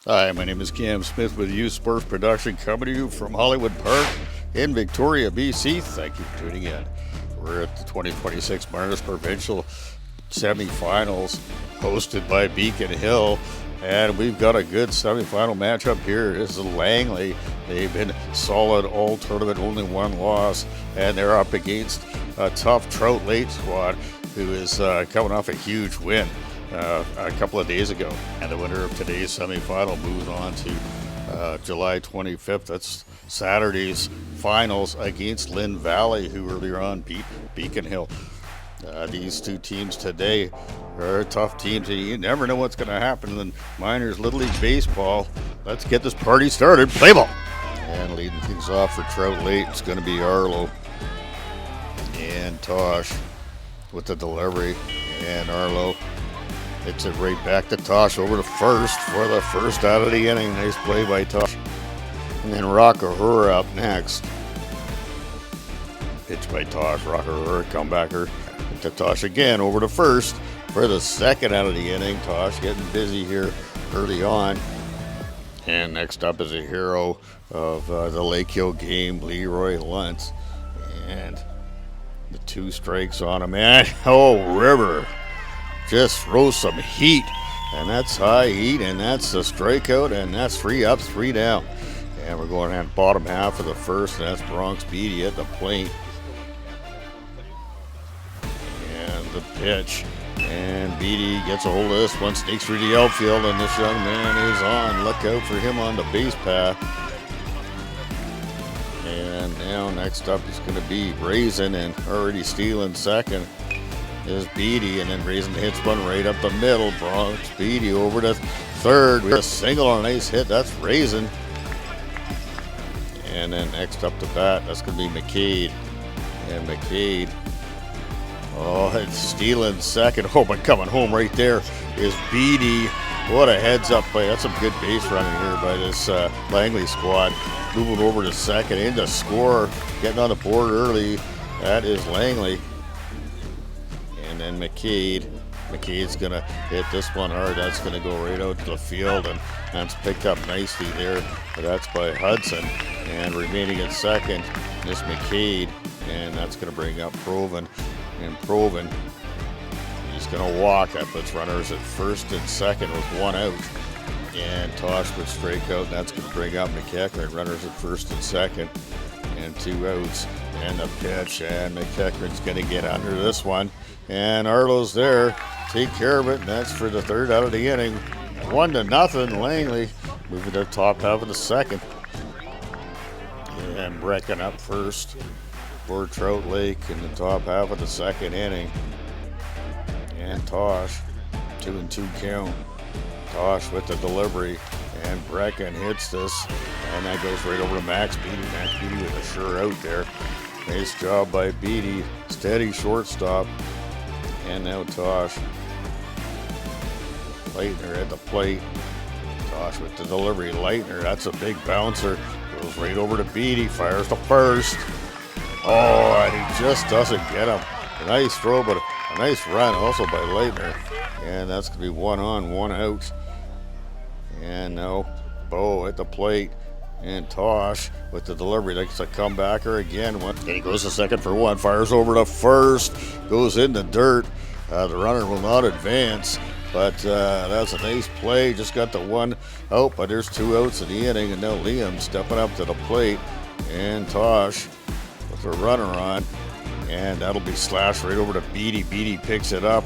Hi, my name is Cam Smith with Youth Sports Production, coming to you from Hollywood Park in Victoria, BC. Thank you for tuning in. We're at the 2026 Martyrs Provincial semifinals, hosted by Beacon Hill, and we've got a good semifinal matchup here. This is Langley. They've been solid all tournament, only one loss, and they're up against a tough Trout late squad who is coming off a huge win a couple of days ago. And the winner of today's semifinal moves on to July 25th. That's Saturday's finals against Lynn Valley, who earlier on beat Beacon Hill. These two teams today are tough teams. You never know what's going to happen in Miners Little League Baseball. Let's get this party started. Play ball! And leading things off for Trout late, it's going to be Arlo and Tosh with the delivery. And Arlo hits it right back to Tosh over to first for the first out of the inning. Nice play by Tosh. And then Rockahura up next. Pitch by Tosh. Rockahura, comebacker to Tosh again over to first for the second out of the inning. Tosh getting busy here early on. And next up is a hero of the Lake Hill game, Leroy Luntz. And the two strikes on him. And River just throws some heat, and that's high heat, and that's the strikeout, and that's 3 up, 3 down. And we're going at bottom half of the first, and that's Bronx Beatty at the plate. And the pitch, and Beatty gets a hold of this one, sneaks through the outfield, and this young man is on. Look out for him on the base path. And now next up is going to be Raisin, and already stealing second is Beatty, and then Raisin hits one right up the middle. Bronx Beatty over to third. We have a single on a nice hit. That's Raisin. And then next up to bat, that's going to be McCade. And McCade, it's stealing second. Oh, but coming home right there is Beatty. What a heads-up play. That's some good base running here by this Langley squad. Moving over to second, in to score. Getting on the board early. That is Langley. And then McCade's going to hit this one hard. That's going to go right out to the field, and that's picked up nicely there. But that's by Hudson. And remaining at second is McCade, and that's going to bring up Proven. And Proven, he's going to walk. That puts runners at first and second with 1 out. And Tosh would strike out, and that's going to bring up McEachran. Runners at first and second, and 2 outs. And the pitch, and McEachran's going to get under this one. And Arlo's there, take care of it, and that's for the third out of the inning. 1-0, Langley moving to the top half of the second. And Brecken up first for Trout Lake in the top half of the second inning. And Tosh, 2-2 count. Tosh with the delivery, and Brecken hits this, and that goes right over to Max Beatty. Max Beatty with a sure out there. Nice job by Beatty, steady shortstop. And now Tosh. Leitner at the plate. Tosh with the delivery. Leitner, that's a big bouncer. Goes right over to Beatty. Fires to first. Oh, and he just doesn't get him. A nice throw, but a nice run also by Leitner. And that's going to be 1 on, 1 out. And now Bo at the plate. And Tosh with the delivery. That's a comebacker again. And he goes to second for 1. Fires over to first. Goes in the dirt. The runner will not advance. But that's a nice play. Just got the 1 out. But there's 2 outs in the inning. And now Liam stepping up to the plate. And Tosh with the runner on. And that'll be slashed right over to Beatty. Beatty picks it up.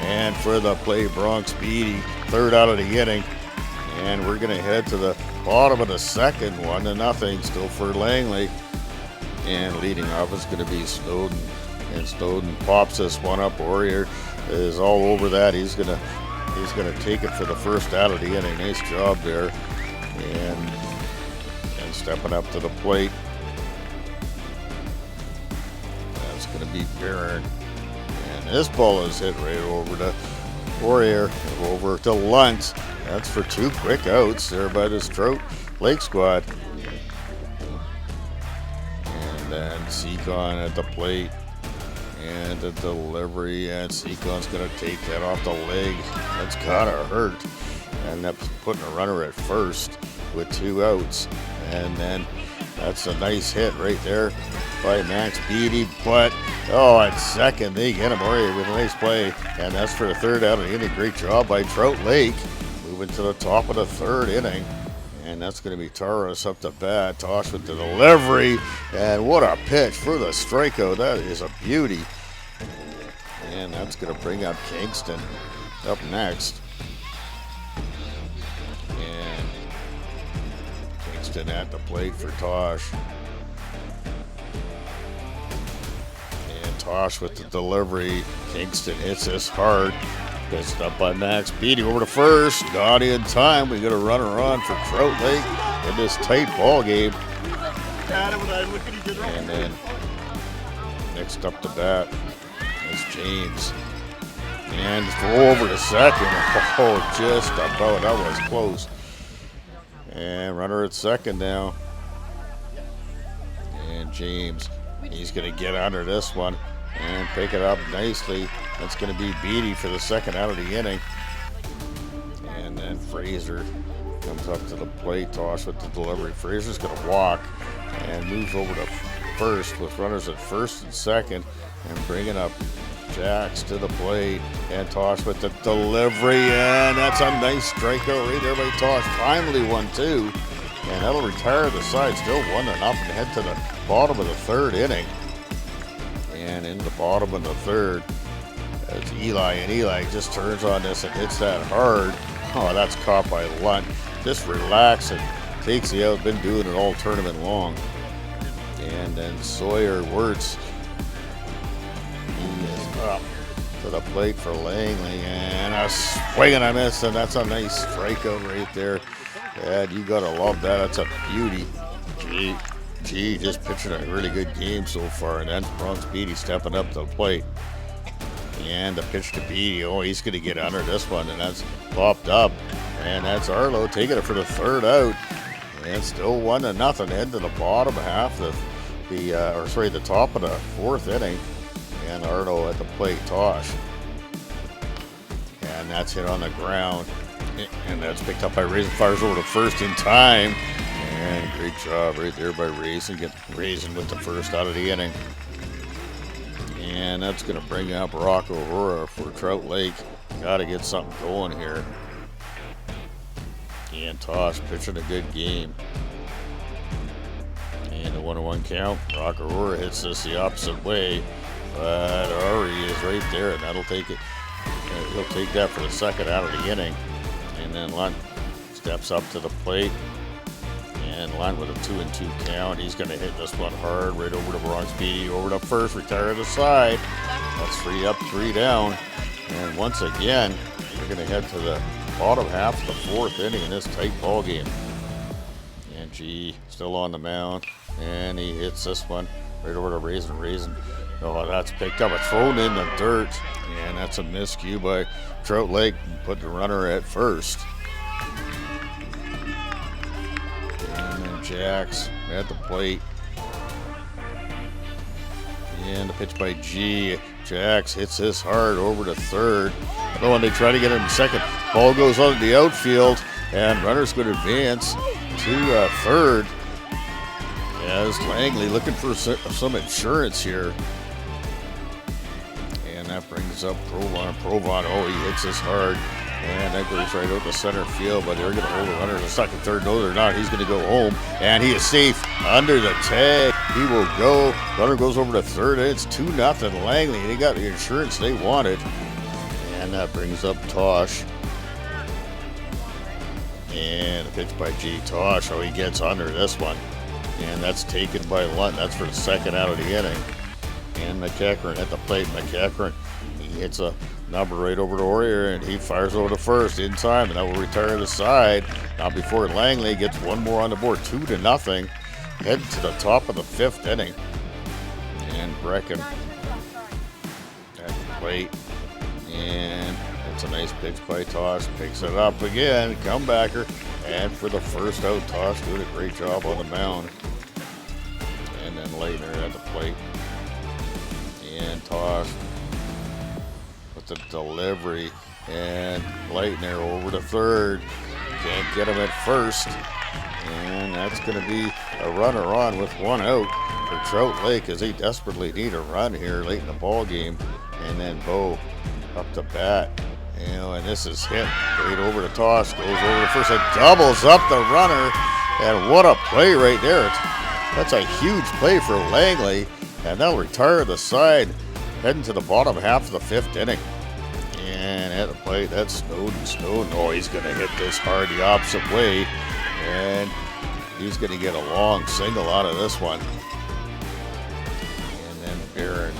And for the play, Bronx Beatty. Third out of the inning. And we're going to head to the bottom of the second, 1-0, still for Langley. And leading off is going to be Snowden. And Snowden pops this one up. Warrior is all over that. He's going to take it for the first out of the inning. Nice job there. And stepping up to the plate. That's going to be Barron. And this ball is hit right over to Warrior, over to Luntz. That's for 2 quick outs there by this Trout Lake squad. And then Seacon at the plate. And the delivery, and Seacon's going to take that off the leg. That's gotta hurt. and up putting a runner at first with 2 outs. And then that's a nice hit right there by Max Beatty. But, at second, they get him already with a nice play. And that's for the 3rd out of the inning. Great job by Trout Lake. Moving to the top of the 3rd inning. And that's going to be Taurus up to bat. Tosh with the delivery. And what a pitch for the strikeout. That is a beauty. And that's going to bring up Kingston up next. And Kingston at the plate for Tosh. And Tosh with the delivery. Kingston hits this hard. Pitched up by Max Beatty over to first. Not in time. We got a runner on for Trout Lake in this tight ball game. And then next up to bat is James. And throw over to second. Oh, just about. That was close. And runner at second now. And James, he's going to get under this one and pick it up nicely. That's going to be Beatty for the 2nd out of the inning. And then Fraser comes up to the plate. Tosh with the delivery. Fraser's going to walk and moves over to first with runners at first and second, and bringing up Jax to the plate. And Tosh with the delivery. And that's a nice strikeout right there by Tosh. Timely one, too. And that'll retire the side. Still 1-0 and head to the bottom of the 3rd inning. And in the bottom of the 3rd, it's Eli, and Eli just turns on this and hits that hard. Oh, that's caught by Lunt. Just relax and takes the out. Been doing it all tournament long. And then Sawyer Wirtz, he is up to the plate for Langley, and a swing and a miss, and that's a nice strikeout right there. And you gotta love that. That's a beauty. Gee, just pitching a really good game so far. And then Bronx Beatty stepping up to the plate. And the pitch to Beatty. Oh, he's going to get under this one, and that's popped up. And that's Arlo taking it for the 3rd out. And still 1-0. Head to the bottom half of the top of the 4th inning. And Arlo at the plate. Tosh. And that's hit on the ground. And that's picked up by Raisin. Fires over to first in time. And great job right there by Raisin. Get Raisin with the 1st out of the inning. And that's going to bring up Rock Aurora for Trout Lake. Got to get something going here. And Tosh pitching a good game. And a 1-1 count. Rock Aurora hits this the opposite way. But Ari is right there, and that'll take it. He'll take that for the 2nd out of the inning. And then Lunt steps up to the plate. And Lunt with a 2-2 count. He's going to hit this one hard right over to Bronx Beatty. Over to first, retire the side. That's 3 up, 3 down. And once again, we're going to head to the bottom half of the 4th inning in this tight ball game. And G still on the mound. And he hits this one right over to Raisin. Oh, that's picked up. It's thrown in the dirt. And that's a miscue by Trout Lake. Put the runner at first. Jax at the plate. And the pitch by G. Jax hits this hard over to 3rd. Oh, and they try to get him second. Ball goes on to the outfield, and runners could advance to 3rd. As Langley looking for some insurance here. And that brings up Provon. Oh, he hits this hard. And that goes right out to center field, but they're going to hold the runner to 2nd, 3rd. No, they're not. He's going to go home, and he is safe under the tag. He will go. Runner goes over to 3rd, and it's 2-0 Langley. They got the insurance they wanted. And that brings up Tosh. And a pitch by G. Tosh. Oh, he gets under this one. And that's taken by Lunt. That's for the 2nd out of the inning. And McEachran at the plate. McEachran, he hits a number right over to Warrior, and he fires over to first in time, and that will retire the side. Not before Langley gets one more on the board, 2-0. Head to the top of the 5th inning. And Brecken at the plate. And it's a nice pitch by Tosh. Picks it up again. Comebacker. And for the 1st out, Tosh doing a great job on the mound. And then Leitner at the plate. And Tosh with the delivery. And Leitner over to third. Can't get him at first. And that's going to be a runner on with one out for Trout Lake as they desperately need a run here late in the ball game. And then Bo up to bat. And this is hit right over the toss. Goes over the first and doubles up the runner. And what a play right there. That's a huge play for Langley. And that'll retire the side heading to the bottom half of the fifth inning. And at the plate, that's Snowden. Oh, he's going to hit this hard the opposite way. And he's going to get a long single out of this one. And then Baron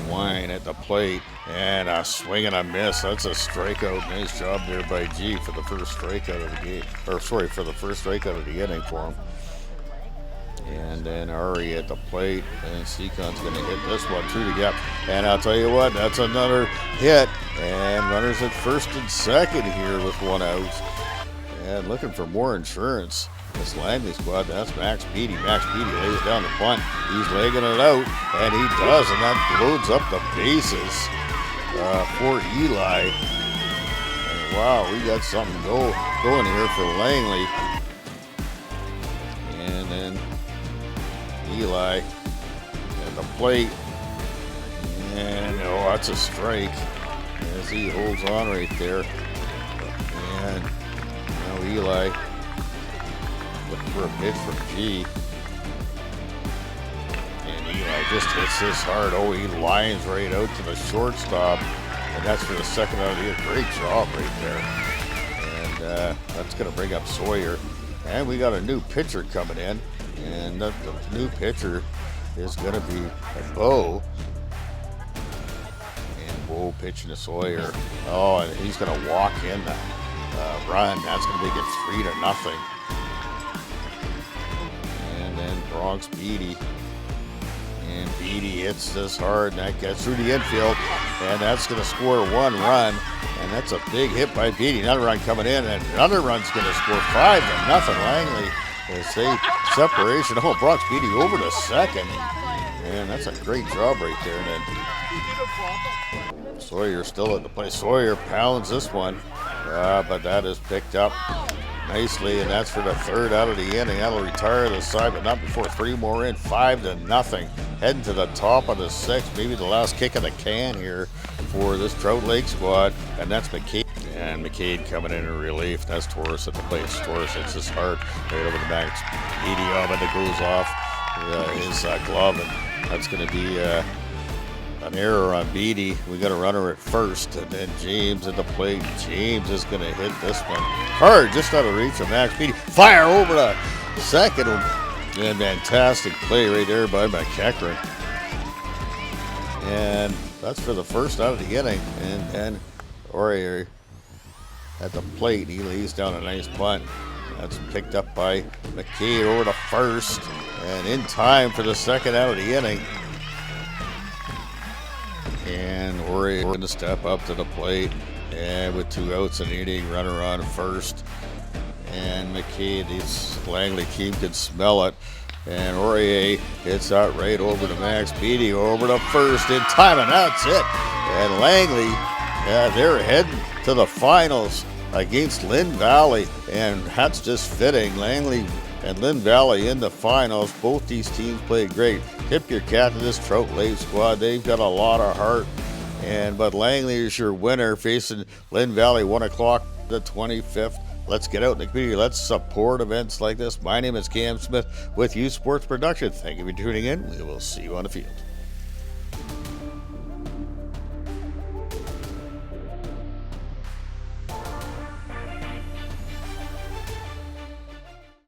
Wine at the plate. And a swing and a miss. That's a strikeout. Nice job there by G for the first strikeout of the game. Or sorry, for the first strikeout of the inning for him. And then Ari at the plate, and Seacon's going to hit this one through the gap. And I'll tell you what, that's another hit. And runners at first and second here with one out. And looking for more insurance. This Langley squad, that's Max Beatty. Max Beatty lays down the bunt. He's legging it out, and he does, and that loads up the bases for Eli. And wow, we got something going here for Langley. And then Eli at the plate, and that's a strike as he holds on right there. And now Eli looking for a pitch from G, and Eli just hits this hard. Oh, he lines right out to the shortstop, and that's for the second out of the year. Great job right there. And that's going to bring up Sawyer, and we got a new pitcher coming in. And the new pitcher is going to be Bo. And Bo pitching to Sawyer. Oh, and he's going to walk in the run. That's going to make it 3-0. And then Bronx Beatty. And Beatty hits this hard, and that gets through the infield. And that's going to score one run. And that's a big hit by Beatty. Another run coming in, and another run's going to score 5-0. Langley. They say separation. Oh, Bronx Beatty over to second. And that's a great job right there. And then Sawyer still at the plate. Sawyer pounds this one. But that is picked up nicely. And that's for the third out of the inning. That'll retire the side, but not before 3 more in. 5-0. Heading to the top of the sixth. Maybe the last kick of the can here for this Trout Lake squad. And that's McCade. And McCade coming in relief. That's Torres at the plate. Torres hits his hard right over the back. Beatty up, and it goes off his glove, and that's going to be an error on Beatty. We got a runner at first, and then James at the plate. James is going to hit this one hard, just out of reach of Max Beatty. Fire over to second, and fantastic play right there by McEachran. And that's for the first out of the inning, and then Aurier at the plate. He lays down a nice bunt. That's picked up by McKay over to first, and in time for the second out of the inning. And Aurier going to step up to the plate, and with 2 outs in the inning, runner on first. And McKay, this Langley team could smell it. And Aurier hits that right over to Max Beatty, over to first in time, and that's it. And Langley, they're heading to the finals against Lynn Valley, and that's just fitting. Langley and Lynn Valley in the finals. Both these teams played great. Tip your cap to this Trout Lake squad. They've got a lot of heart. But Langley is your winner, facing Lynn Valley 1 o'clock the 25th. Let's get out in the community. Let's support events like this. My name is Cam Smith with U Sports Production. Thank you for tuning in. We will see you on the field.